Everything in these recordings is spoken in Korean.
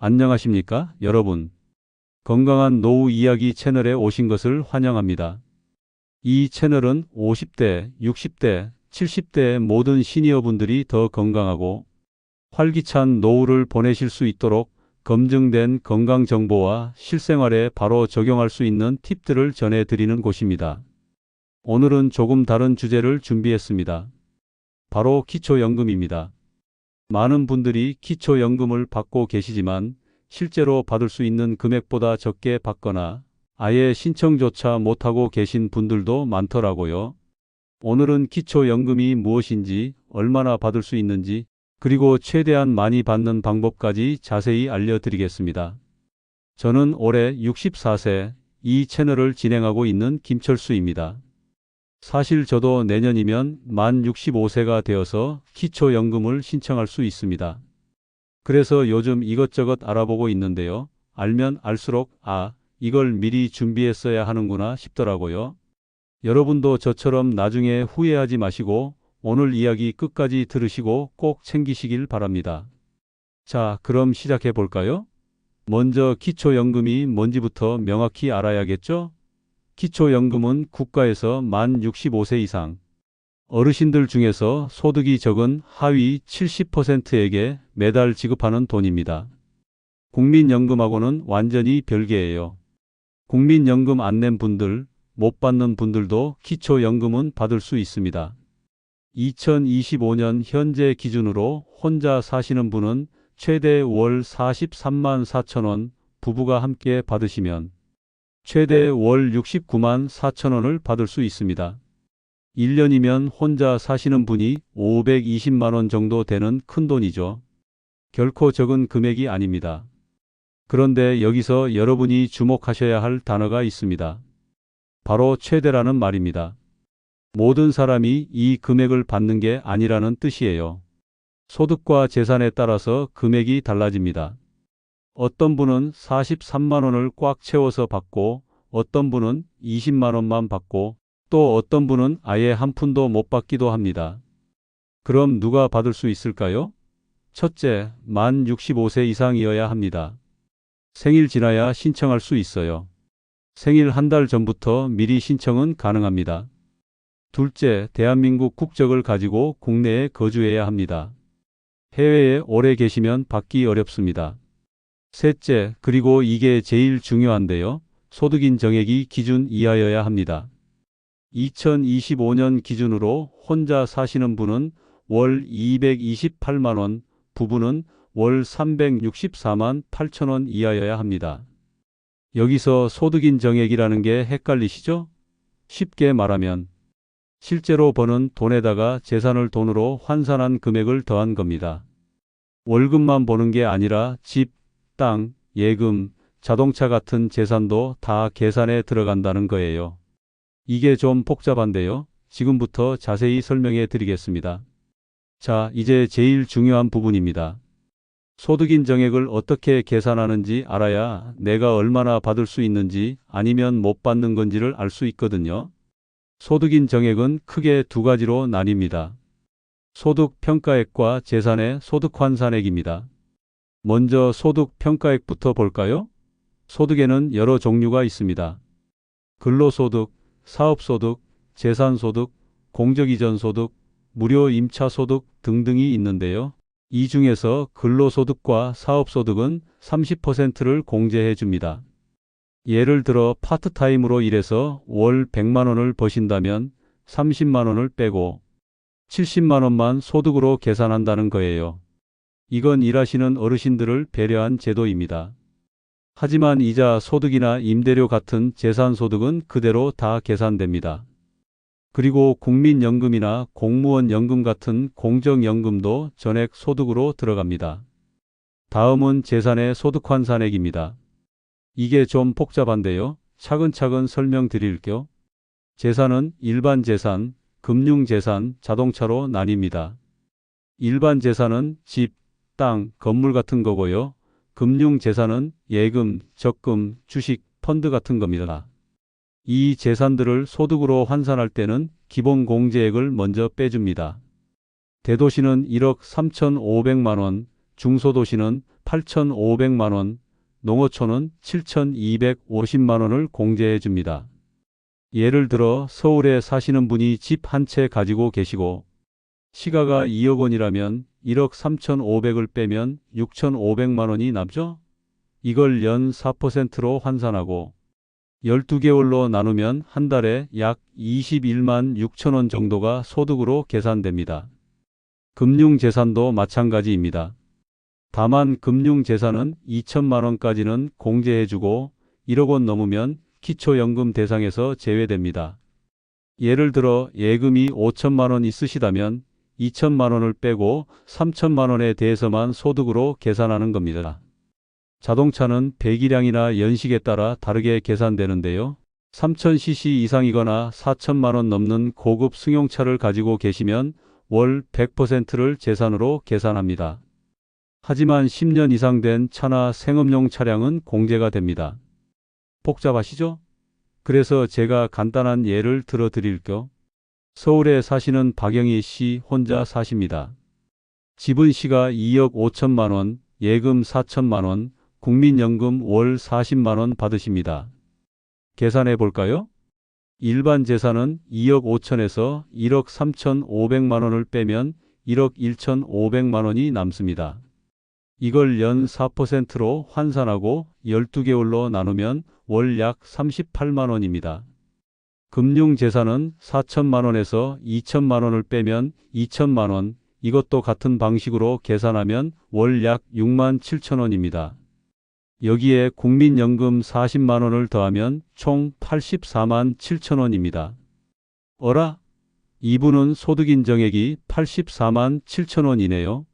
안녕하십니까, 여러분. 건강한 노후 이야기 채널에 오신 것을 환영합니다. 이 채널은 50대, 60대, 70대의 모든 시니어분들이 더 건강하고 활기찬 노후를 보내실 수 있도록 검증된 건강 정보와 실생활에 바로 적용할 수 있는 팁들을 전해드리는 곳입니다. 오늘은 조금 다른 주제를 준비했습니다. 바로 기초연금입니다. 많은 분들이 기초연금을 받고 계시지만 실제로 받을 수 있는 금액보다 적게 받거나 아예 신청조차 못하고 계신 분들도 많더라고요. 오늘은 기초연금이 무엇인지, 얼마나 받을 수 있는지, 그리고 최대한 많이 받는 방법까지 자세히 알려드리겠습니다. 저는 올해 64세, 이 채널을 진행하고 있는 김철수입니다. 사실 저도 내년이면 만 65세가 되어서 기초연금을 신청할 수 있습니다. 그래서 요즘 이것저것 알아보고 있는데요. 알면 알수록 이걸 미리 준비했어야 하는구나 싶더라고요. 여러분도 저처럼 나중에 후회하지 마시고 오늘 이야기 끝까지 들으시고 꼭 챙기시길 바랍니다. 자, 그럼 시작해 볼까요? 먼저 기초연금이 뭔지부터 명확히 알아야겠죠? 기초연금은 국가에서 만 65세 이상 어르신들 중에서 소득이 적은 하위 70%에게 매달 지급하는 돈입니다. 국민연금하고는 완전히 별개예요. 국민연금 안 낸 분들, 못 받는 분들도 기초연금은 받을 수 있습니다. 2025년 현재 기준으로 혼자 사시는 분은 최대 월 43만 4천 원, 부부가 함께 받으시면 최대 월 69만 4천 원을 받을 수 있습니다. 1년이면 혼자 사시는 분이 520만 원 정도 되는 큰 돈이죠. 결코 적은 금액이 아닙니다. 그런데 여기서 여러분이 주목하셔야 할 단어가 있습니다. 바로 최대라는 말입니다. 모든 사람이 이 금액을 받는 게 아니라는 뜻이에요. 소득과 재산에 따라서 금액이 달라집니다. 어떤 분은 43만 원을 꽉 채워서 받고 어떤 분은 20만 원만 받고 또 어떤 분은 아예 한 푼도 못 받기도 합니다. 그럼 누가 받을 수 있을까요? 첫째, 만 65세 이상이어야 합니다. 생일 지나야 신청할 수 있어요. 생일 한 달 전부터 미리 신청은 가능합니다. 둘째, 대한민국 국적을 가지고 국내에 거주해야 합니다. 해외에 오래 계시면 받기 어렵습니다. 셋째, 그리고 이게 제일 중요한데요. 소득인 정액이 기준 이하여야 합니다. 2025년 기준으로 혼자 사시는 분은 월 228만 원, 부부는 월 364만 8천 원 이하여야 합니다. 여기서 소득인 정액이라는 게 헷갈리시죠? 쉽게 말하면 실제로 버는 돈에다가 재산을 돈으로 환산한 금액을 더한 겁니다. 월급만 버는 게 아니라 집, 땅, 예금, 자동차 같은 재산도 다 계산에 들어간다는 거예요. 이게 좀 복잡한데요. 지금부터 자세히 설명해 드리겠습니다. 자, 이제 제일 중요한 부분입니다. 소득인 정액을 어떻게 계산하는지 알아야 내가 얼마나 받을 수 있는지 아니면 못 받는 건지를 알 수 있거든요. 소득인 정액은 크게 두 가지로 나뉩니다. 소득 평가액과 재산의 소득 환산액입니다. 먼저 소득 평가액부터 볼까요? 소득에는 여러 종류가 있습니다. 근로소득, 사업소득, 재산소득, 공적이전소득, 무료 임차소득 등등이 있는데요. 이 중에서 근로소득과 사업소득은 30%를 공제해 줍니다. 예를 들어 파트타임으로 일해서 월 100만 원을 버신다면 30만 원을 빼고 70만 원만 소득으로 계산한다는 거예요. 이건 일하시는 어르신들을 배려한 제도입니다. 하지만 이자 소득이나 임대료 같은 재산소득은 그대로 다 계산됩니다. 그리고 국민연금이나 공무원 연금 같은 공적연금도 전액 소득으로 들어갑니다. 다음은 재산의 소득환산액입니다. 이게 좀 복잡한데요. 차근차근 설명드릴게요. 재산은 일반 재산, 금융재산, 자동차로 나뉩니다. 일반 재산은 집, 땅, 건물 같은 거고요. 금융재산은 예금, 적금, 주식, 펀드 같은 겁니다. 이 재산들을 소득으로 환산할 때는 기본 공제액을 먼저 빼줍니다. 대도시는 1억 3,500만 원, 중소도시는 8,500만 원, 농어촌은 7,250만 원을 공제해 줍니다. 예를 들어 서울에 사시는 분이 집 한 채 가지고 계시고 시가가 2억 원이라면 1억 3,500을 빼면 6,500만 원이 남죠? 이걸 연 4%로 환산하고 12개월로 나누면 한 달에 약 21만 6천 원 정도가 소득으로 계산됩니다. 금융재산도 마찬가지입니다. 다만 금융재산은 2천만 원까지는 공제해주고 1억 원 넘으면 기초연금 대상에서 제외됩니다. 예를 들어 예금이 5천만 원 있으시다면 2천만 원을 빼고 3천만 원에 대해서만 소득으로 계산하는 겁니다. 자동차는 배기량이나 연식에 따라 다르게 계산되는데요. 3000cc 이상이거나 4천만 원 넘는 고급 승용차를 가지고 계시면 월 100%를 재산으로 계산합니다. 하지만 10년 이상 된 차나 생업용 차량은 공제가 됩니다. 복잡하시죠? 그래서 제가 간단한 예를 들어 드릴게요. 서울에 사시는 박영희 씨 혼자 사십니다. 집은 시가 2억 5천만 원, 예금 4천만 원, 국민연금 월 40만 원 받으십니다. 계산해 볼까요? 일반 재산은 2억 5천에서 1억 3,500만 원을 빼면 1억 1,500만 원이 남습니다. 이걸 연 4%로 환산하고 12개월로 나누면 월 약 38만 원입니다. 금융재산은 4천만 원에서 2천만 원을 빼면 2천만 원, 이것도 같은 방식으로 계산하면 월 약 6만 7천 원입니다. 여기에 국민연금 40만 원을 더하면 총 84만 7천 원입니다. 어라? 이분은 소득인정액이 84만 7천 원이네요.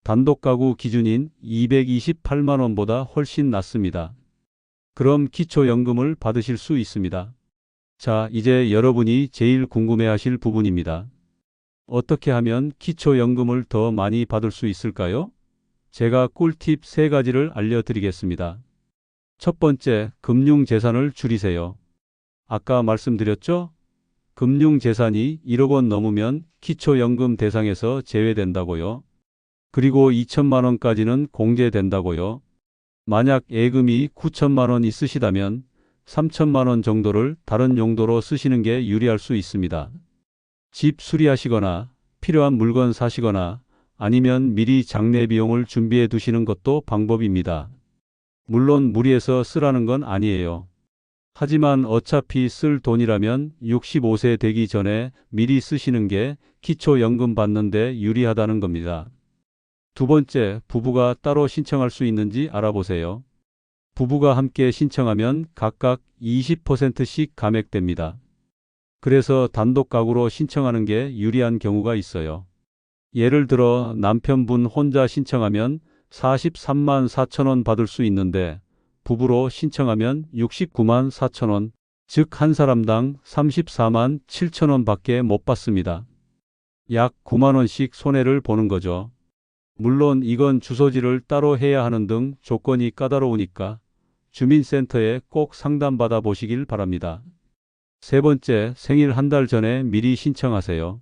단독가구 기준인 228만 원보다 훨씬 낮습니다. 그럼 기초연금을 받으실 수 있습니다. 자, 이제 여러분이 제일 궁금해하실 부분입니다. 어떻게 하면 기초연금을 더 많이 받을 수 있을까요? 제가 꿀팁 3가지를 알려드리겠습니다. 첫 번째, 금융재산을 줄이세요. 아까 말씀드렸죠? 금융재산이 1억 원 넘으면 기초연금 대상에서 제외된다고요. 그리고 2천만 원까지는 공제된다고요. 만약 예금이 9천만 원 있으시다면 3천만 원 정도를 다른 용도로 쓰시는 게 유리할 수 있습니다. 집 수리하시거나 필요한 물건 사시거나 아니면 미리 장래 비용을 준비해 두시는 것도 방법입니다. 물론 무리해서 쓰라는 건 아니에요. 하지만 어차피 쓸 돈이라면 65세 되기 전에 미리 쓰시는 게 기초연금 받는데 유리하다는 겁니다. 두 번째, 부부가 따로 신청할 수 있는지 알아보세요. 부부가 함께 신청하면 각각 20%씩 감액됩니다. 그래서 단독 가구로 신청하는 게 유리한 경우가 있어요. 예를 들어 남편분 혼자 신청하면 43만 4천 원 받을 수 있는데 부부로 신청하면 69만 4천 원, 즉 한 사람당 34만 7천 원 밖에 못 받습니다. 약 9만 원씩 손해를 보는 거죠. 물론 이건 주소지를 따로 해야 하는 등 조건이 까다로우니까 주민센터에 꼭 상담받아 보시길 바랍니다. 세 번째, 생일 한 달 전에 미리 신청하세요.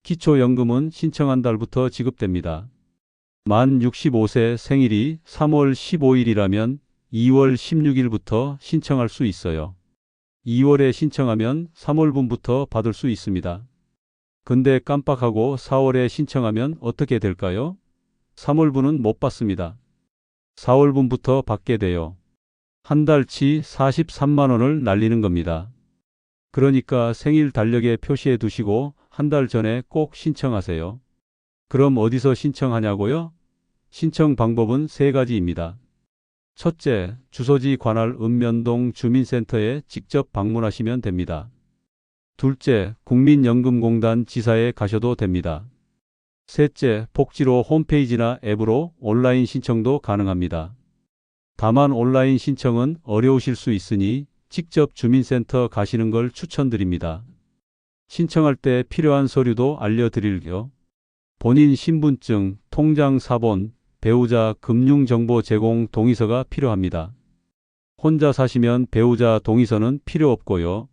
기초연금은 신청한 달부터 지급됩니다. 만 65세 생일이 3월 15일이라면 2월 16일부터 신청할 수 있어요. 2월에 신청하면 3월분부터 받을 수 있습니다. 근데 깜빡하고 4월에 신청하면 어떻게 될까요? 3월분은 못 받습니다. 4월분부터 받게 돼요. 한 달치 43만 원을 날리는 겁니다. 그러니까 생일 달력에 표시해 두시고 한 달 전에 꼭 신청하세요. 그럼 어디서 신청하냐고요? 신청 방법은 3가지입니다. 첫째, 주소지 관할 읍면동 주민센터에 직접 방문하시면 됩니다. 둘째, 국민연금공단 지사에 가셔도 됩니다. 셋째, 복지로 홈페이지나 앱으로 온라인 신청도 가능합니다. 다만 온라인 신청은 어려우실 수 있으니 직접 주민센터 가시는 걸 추천드립니다. 신청할 때 필요한 서류도 알려드릴게요. 본인 신분증, 통장 사본, 배우자 금융정보 제공 동의서가 필요합니다. 혼자 사시면 배우자 동의서는 필요 없고요.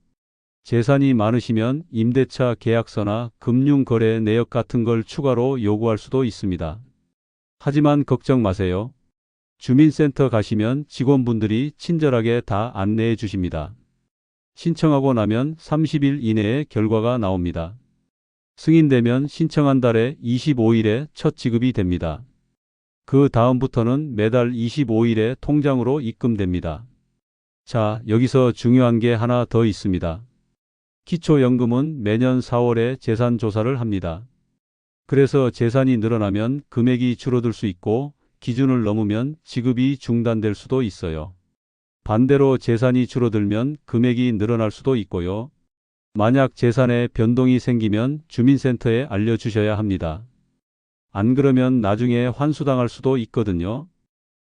재산이 많으시면 임대차 계약서나 금융거래 내역 같은 걸 추가로 요구할 수도 있습니다. 하지만 걱정 마세요. 주민센터 가시면 직원분들이 친절하게 다 안내해 주십니다. 신청하고 나면 30일 이내에 결과가 나옵니다. 승인되면 신청한 달에 25일에 첫 지급이 됩니다. 그 다음부터는 매달 25일에 통장으로 입금됩니다. 자, 여기서 중요한 게 하나 더 있습니다. 기초연금은 매년 4월에 재산조사를 합니다. 그래서 재산이 늘어나면 금액이 줄어들 수 있고 기준을 넘으면 지급이 중단될 수도 있어요. 반대로 재산이 줄어들면 금액이 늘어날 수도 있고요. 만약 재산에 변동이 생기면 주민센터에 알려주셔야 합니다. 안 그러면 나중에 환수당할 수도 있거든요.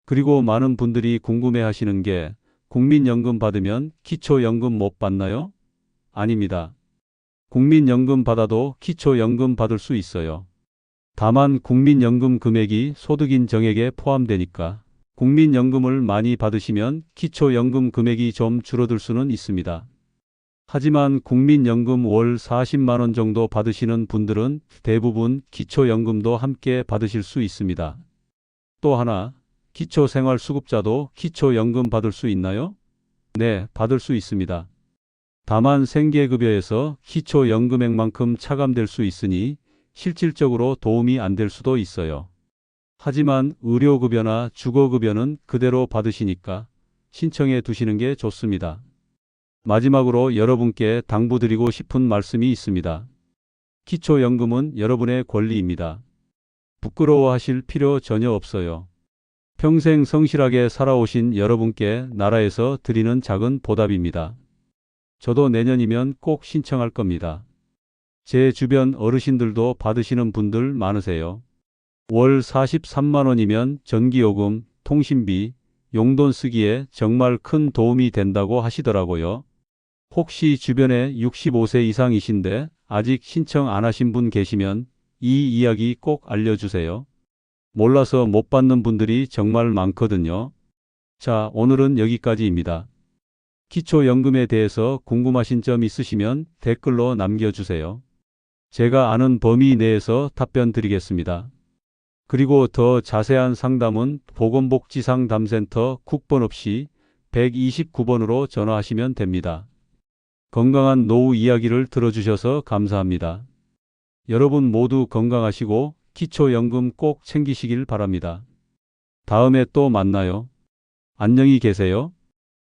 그리고 많은 분들이 궁금해 하시는 게 국민연금 받으면 기초연금 못 받나요? 아닙니다. 국민연금 받아도 기초연금 받을 수 있어요. 다만 국민연금 금액이 소득인 정액에 포함되니까 국민연금을 많이 받으시면 기초연금 금액이 좀 줄어들 수는 있습니다. 하지만 국민연금 월 40만 원 정도 받으시는 분들은 대부분 기초연금도 함께 받으실 수 있습니다. 또 하나, 기초생활수급자도 기초연금 받을 수 있나요? 네, 받을 수 있습니다. 다만 생계급여에서 기초연금액만큼 차감될 수 있으니 실질적으로 도움이 안 될 수도 있어요. 하지만 의료급여나 주거급여는 그대로 받으시니까 신청해 두시는 게 좋습니다. 마지막으로 여러분께 당부드리고 싶은 말씀이 있습니다. 기초연금은 여러분의 권리입니다. 부끄러워하실 필요 전혀 없어요. 평생 성실하게 살아오신 여러분께 나라에서 드리는 작은 보답입니다. 저도 내년이면 꼭 신청할 겁니다. 제 주변 어르신들도 받으시는 분들 많으세요. 월 43만 원이면 전기요금, 통신비, 용돈 쓰기에 정말 큰 도움이 된다고 하시더라고요. 혹시 주변에 65세 이상이신데 아직 신청 안 하신 분 계시면 이 이야기 꼭 알려주세요. 몰라서 못 받는 분들이 정말 많거든요. 자, 오늘은 여기까지입니다. 기초연금에 대해서 궁금하신 점 있으시면 댓글로 남겨주세요. 제가 아는 범위 내에서 답변 드리겠습니다. 그리고 더 자세한 상담은 보건복지상담센터 국번 없이 129번으로 전화하시면 됩니다. 건강한 노후 이야기를 들어주셔서 감사합니다. 여러분 모두 건강하시고 기초연금 꼭 챙기시길 바랍니다. 다음에 또 만나요. 안녕히 계세요.